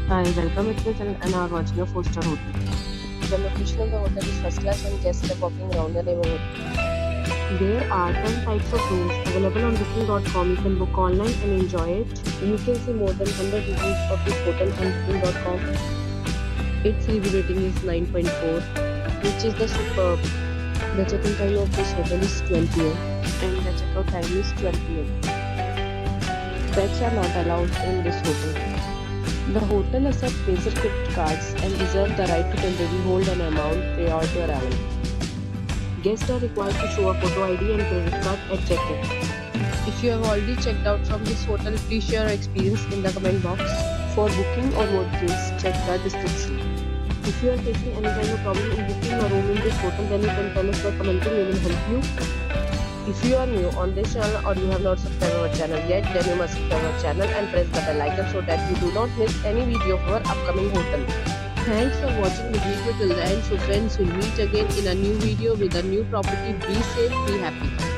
Hi, welcome to the channel and are watching a 4-star hotel. The location of the hotel is first class and guests are walking around the neighborhood. There are 10 types of rooms available on booking.com. You can book online and enjoy it. You can see more than 100 reviews of this hotel on booking.com. Its review rating is 9.4, which is the superb. The check-in time of this hotel is 12 p.m. and the checkout time is 12 p.m. Pets are not allowed in this hotel. The hotel accepts major gift cards and reserves the right to temporarily hold an amount prior to arrival. Guests are required to show a photo ID and credit card at check-in. If you have already checked out from this hotel, please share your experience in the comment box. For booking or more details, check the description. If you are facing any kind of problem in booking a room in this hotel, then you can tell us by commenting. We will help you. If you are new on this channel or you have not subscribed our channel yet, then you must subscribe our channel and press the bell icon so that you do not miss any video of our upcoming hotel. Thanks for watching the video till the end. So friends, we'll meet again in a new video with a new property. Be safe, be happy.